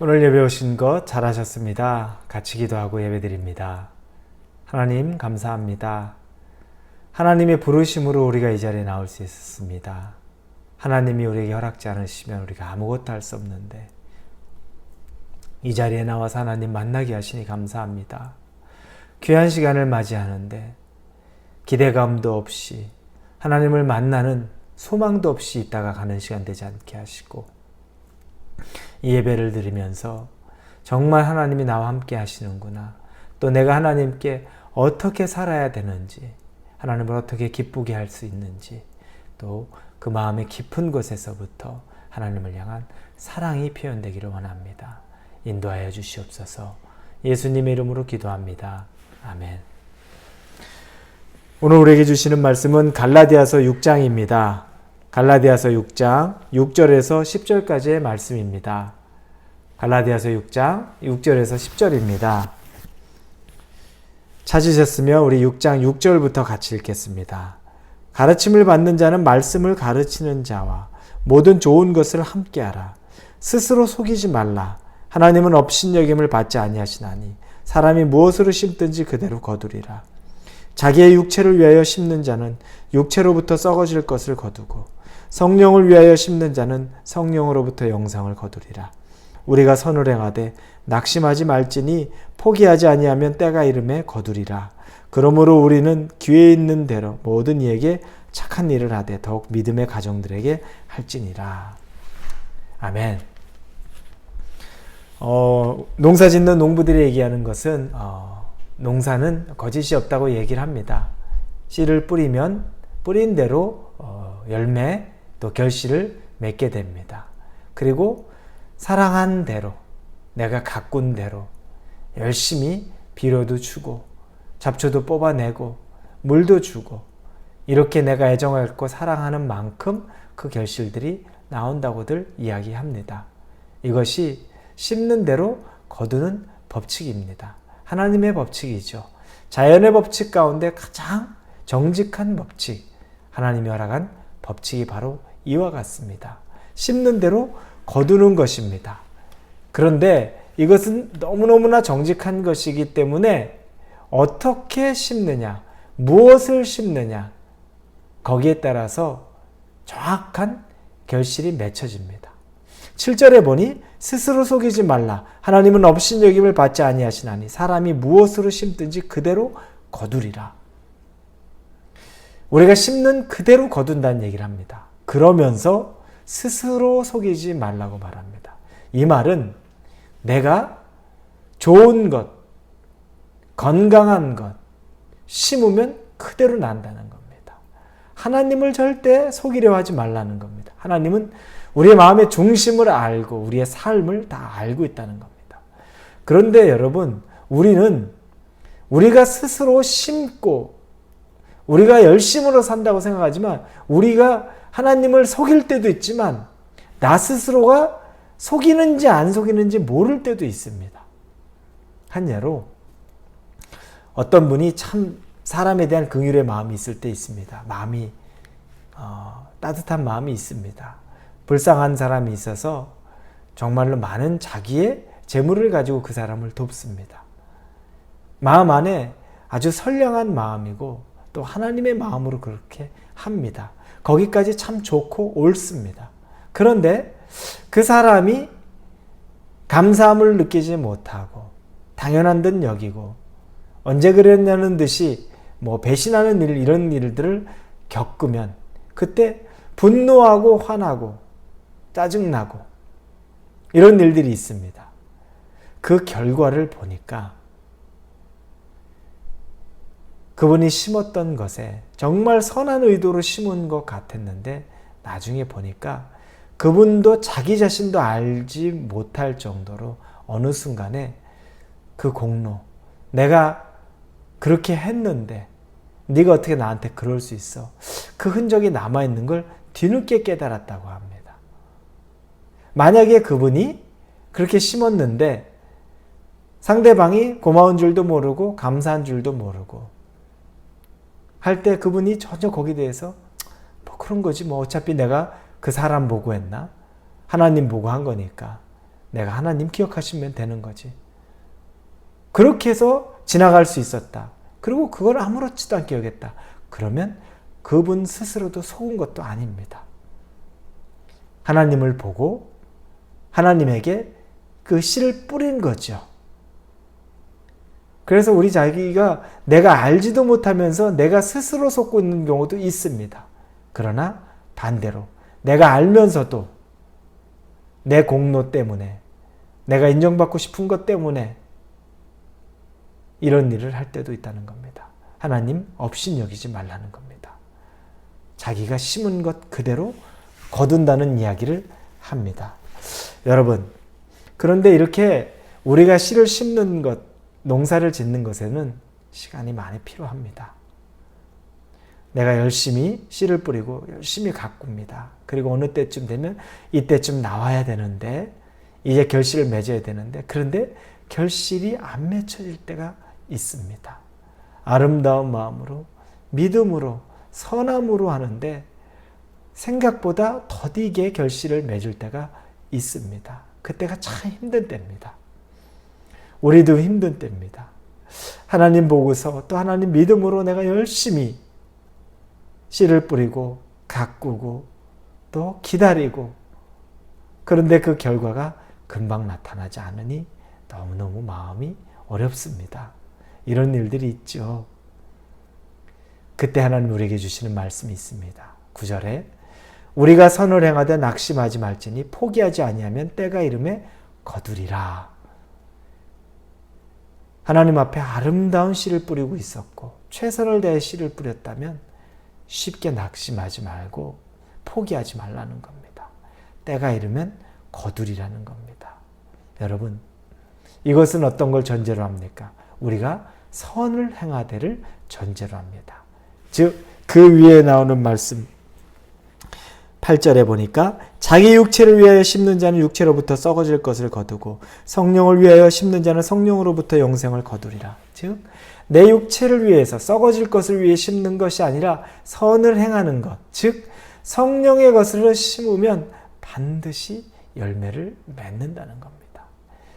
오늘 예배 오신 것 잘하셨습니다. 같이 기도하고 예배드립니다. 하나님 감사합니다. 하나님의 부르심으로 우리가 이 자리에 나올 수 있었습니다. 하나님이 우리에게 허락지 않으시면 우리가 아무것도 할 수 없는데 이 자리에 나와서 하나님 만나게 하시니 감사합니다. 귀한 시간을 맞이하는데 기대감도 없이 하나님을 만나는 소망도 없이 있다가 가는 시간 되지 않게 하시고 이 예배를 드리면서 정말 하나님이 나와 함께 하시는구나, 또 내가 하나님께 어떻게 살아야 되는지, 하나님을 어떻게 기쁘게 할 수 있는지, 또 그 마음의 깊은 곳에서부터 하나님을 향한 사랑이 표현되기를 원합니다. 인도하여 주시옵소서. 예수님의 이름으로 기도합니다. 아멘. 오늘 우리에게 주시는 말씀은 갈라디아서 6장입니다. 갈라디아서 6장 6절에서 10절까지의 말씀입니다. 갈라디아서 6장 6절에서 10절입니다. 찾으셨으면 우리 6장 6절부터 같이 읽겠습니다. 가르침을 받는 자는 말씀을 가르치는 자와 모든 좋은 것을 함께하라. 스스로 속이지 말라. 하나님은 업신여김을 받지 아니하시나니 사람이 무엇으로 심든지 그대로 거두리라. 자기의 육체를 위하여 심는 자는 육체로부터 썩어질 것을 거두고 성령을 위하여 심는 자는 성령으로부터 영생을 거두리라. 우리가 선을 행하되 낙심하지 말지니 포기하지 아니하면 때가 이름에 거두리라. 그러므로 우리는 기회 있는 대로 모든 이에게 착한 일을 하되 더욱 믿음의 가정들에게 할지니라. 아멘. 농사 짓는 농부들이 얘기하는 것은 농사는 거짓이 없다고 얘기를 합니다. 씨를 뿌리면 뿌린 대로 열매 또 결실을 맺게 됩니다. 그리고 사랑한 대로, 내가 가꾼 대로 열심히 비료도 주고 잡초도 뽑아내고 물도 주고 이렇게 내가 애정하고 사랑하는 만큼 그 결실들이 나온다고들 이야기합니다. 이것이 심는 대로 거두는 법칙입니다. 하나님의 법칙이죠. 자연의 법칙 가운데 가장 정직한 법칙, 하나님이 허락한 법칙이 바로 이와 같습니다. 심는 대로 거두는 것입니다. 그런데 이것은 너무너무나 정직한 것이기 때문에 어떻게 심느냐, 무엇을 심느냐, 거기에 따라서 정확한 결실이 맺혀집니다. 7절에 보니 스스로 속이지 말라. 하나님은 업신여김을 받지 아니하시나니 사람이 무엇으로 심든지 그대로 거두리라. 우리가 심는 그대로 거둔다는 얘기를 합니다. 그러면서 스스로 속이지 말라고 말합니다. 이 말은 내가 좋은 것, 건강한 것 심으면 그대로 난다는 겁니다. 하나님을 절대 속이려 하지 말라는 겁니다. 하나님은 우리의 마음의 중심을 알고 우리의 삶을 다 알고 있다는 겁니다. 그런데 여러분, 우리가 스스로 심고 우리가 열심으로 산다고 생각하지만 우리가 하나님을 속일 때도 있지만 나 스스로가 속이는지 안 속이는지 모를 때도 있습니다. 한 예로 어떤 분이 참 사람에 대한 긍휼의 마음이 있을 때 있습니다. 마음이 따뜻한 마음이 있습니다. 불쌍한 사람이 있어서 정말로 많은 자기의 재물을 가지고 그 사람을 돕습니다. 마음 안에 아주 선량한 마음이고 또 하나님의 마음으로 그렇게 합니다. 거기까지 참 좋고 옳습니다. 그런데 그 사람이 감사함을 느끼지 못하고 당연한 듯 여기고 언제 그랬냐는 듯이 배신하는 일, 이런 일들을 겪으면 그때 분노하고 화나고 짜증나고 이런 일들이 있습니다. 그 결과를 보니까 그분이 심었던 것에 정말 선한 의도로 심은 것 같았는데 나중에 보니까 그분도 자기 자신도 알지 못할 정도로 어느 순간에 그 공로, 내가 그렇게 했는데 네가 어떻게 나한테 그럴 수 있어? 그 흔적이 남아있는 걸 뒤늦게 깨달았다고 합니다. 만약에 그분이 그렇게 심었는데 상대방이 고마운 줄도 모르고 감사한 줄도 모르고 할 때 그분이 전혀 거기에 대해서 그런 거지 어차피 내가 그 사람 보고 했나? 하나님 보고 한 거니까 내가 하나님 기억하시면 되는 거지. 그렇게 해서 지나갈 수 있었다. 그리고 그걸 아무렇지도 않게 여겼다. 그러면 그분 스스로도 속은 것도 아닙니다. 하나님을 보고 하나님에게 그 씨를 뿌린 거죠. 그래서 우리 자기가 내가 알지도 못하면서 내가 스스로 속고 있는 경우도 있습니다. 그러나 반대로 내가 알면서도 내 공로 때문에 내가 인정받고 싶은 것 때문에 이런 일을 할 때도 있다는 겁니다. 하나님 업신여기지 말라는 겁니다. 자기가 심은 것 그대로 거둔다는 이야기를 합니다. 여러분, 그런데 이렇게 우리가 씨를 심는 것, 농사를 짓는 것에는 시간이 많이 필요합니다. 내가 열심히 씨를 뿌리고 열심히 가꿉니다. 그리고 어느 때쯤 되면 이때쯤 나와야 되는데 이제 결실을 맺어야 되는데 그런데 결실이 안 맺혀질 때가 있습니다. 아름다운 마음으로 믿음으로 선함으로 하는데 생각보다 더디게 결실을 맺을 때가 있습니다. 그때가 참 힘든 때입니다. 우리도 힘든 때입니다. 하나님 보고서 또 하나님 믿음으로 내가 열심히 씨를 뿌리고 가꾸고 또 기다리고 그런데 그 결과가 금방 나타나지 않으니 너무너무 마음이 어렵습니다. 이런 일들이 있죠. 그때 하나님 우리에게 주시는 말씀이 있습니다. 9절에 우리가 선을 행하되 낙심하지 말지니 포기하지 아니하면 때가 이름에 거두리라. 하나님 앞에 아름다운 씨를 뿌리고 있었고 최선을 다해 씨를 뿌렸다면 쉽게 낙심하지 말고 포기하지 말라는 겁니다. 때가 이르면 거두리라는 겁니다. 여러분, 이것은 어떤 걸 전제로 합니까? 우리가 선을 행하되를 전제로 합니다. 즉, 그 위에 나오는 말씀 8절에 보니까 자기 육체를 위하여 심는 자는 육체로부터 썩어질 것을 거두고 성령을 위하여 심는 자는 성령으로부터 영생을 거두리라. 즉, 내 육체를 위해서 썩어질 것을 위해 심는 것이 아니라 선을 행하는 것, 즉 성령의 것을 심으면 반드시 열매를 맺는다는 겁니다.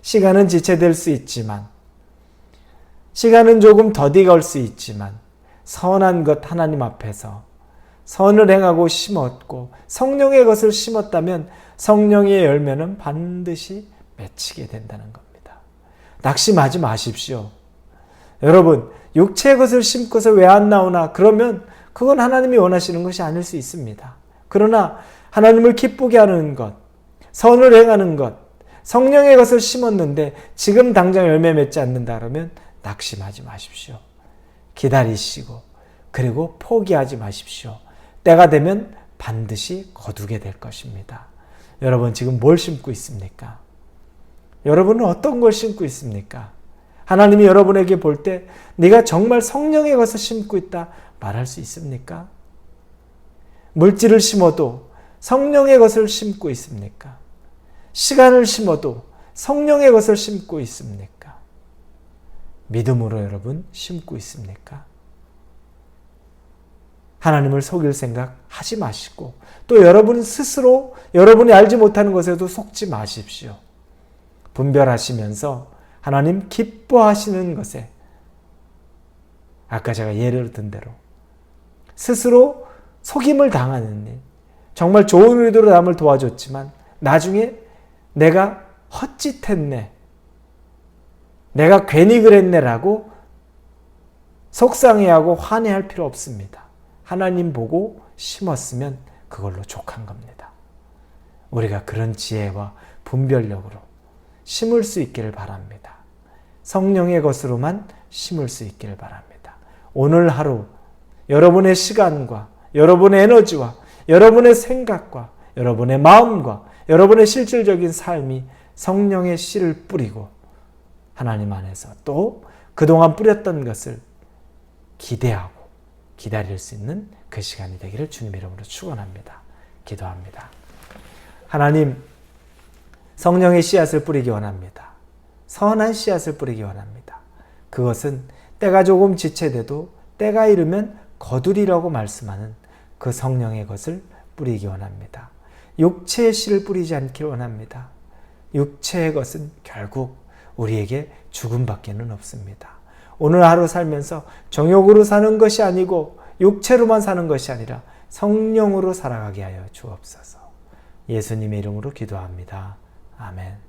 시간은 지체될 수 있지만 시간은 조금 더디 걸 수 있지만 선한 것 하나님 앞에서 선을 행하고 심었고 성령의 것을 심었다면 성령의 열매는 반드시 맺히게 된다는 겁니다. 낙심하지 마십시오. 여러분, 육체의 것을 심고서 왜 안 나오나? 그러면 그건 하나님이 원하시는 것이 아닐 수 있습니다. 그러나 하나님을 기쁘게 하는 것, 선을 행하는 것, 성령의 것을 심었는데 지금 당장 열매 맺지 않는다 그러면 낙심하지 마십시오. 기다리시고 그리고 포기하지 마십시오. 때가 되면 반드시 거두게 될 것입니다. 여러분 지금 뭘 심고 있습니까? 여러분은 어떤 걸 심고 있습니까? 하나님이 여러분에게 볼 때 네가 정말 성령의 것을 심고 있다 말할 수 있습니까? 물질을 심어도 성령의 것을 심고 있습니까? 시간을 심어도 성령의 것을 심고 있습니까? 믿음으로 여러분 심고 있습니까? 하나님을 속일 생각 하지 마시고 또 여러분 스스로 여러분이 알지 못하는 것에도 속지 마십시오. 분별하시면서 하나님 기뻐하시는 것에 아까 제가 예를 든 대로 스스로 속임을 당하는 일, 정말 좋은 의도로 남을 도와줬지만 나중에 내가 헛짓했네, 내가 괜히 그랬네라고 속상해하고 화내할 필요 없습니다. 하나님 보고 심었으면 그걸로 족한 겁니다. 우리가 그런 지혜와 분별력으로 심을 수 있기를 바랍니다. 성령의 것으로만 심을 수 있기를 바랍니다. 오늘 하루 여러분의 시간과 여러분의 에너지와 여러분의 생각과 여러분의 마음과 여러분의 실질적인 삶이 성령의 씨를 뿌리고 하나님 안에서 또 그동안 뿌렸던 것을 기대하고 기다릴 수 있는 그 시간이 되기를 주님 이름으로 축원합니다. 기도합니다. 하나님, 성령의 씨앗을 뿌리기 원합니다. 선한 씨앗을 뿌리기 원합니다. 그것은 때가 조금 지체돼도 때가 이르면 거두리라고 말씀하는 그 성령의 것을 뿌리기 원합니다. 육체의 씨를 뿌리지 않기를 원합니다. 육체의 것은 결국 우리에게 죽음밖에는 없습니다. 오늘 하루 살면서 정욕으로 사는 것이 아니고 육체로만 사는 것이 아니라 성령으로 살아가게 하여 주옵소서. 예수님의 이름으로 기도합니다. 아멘.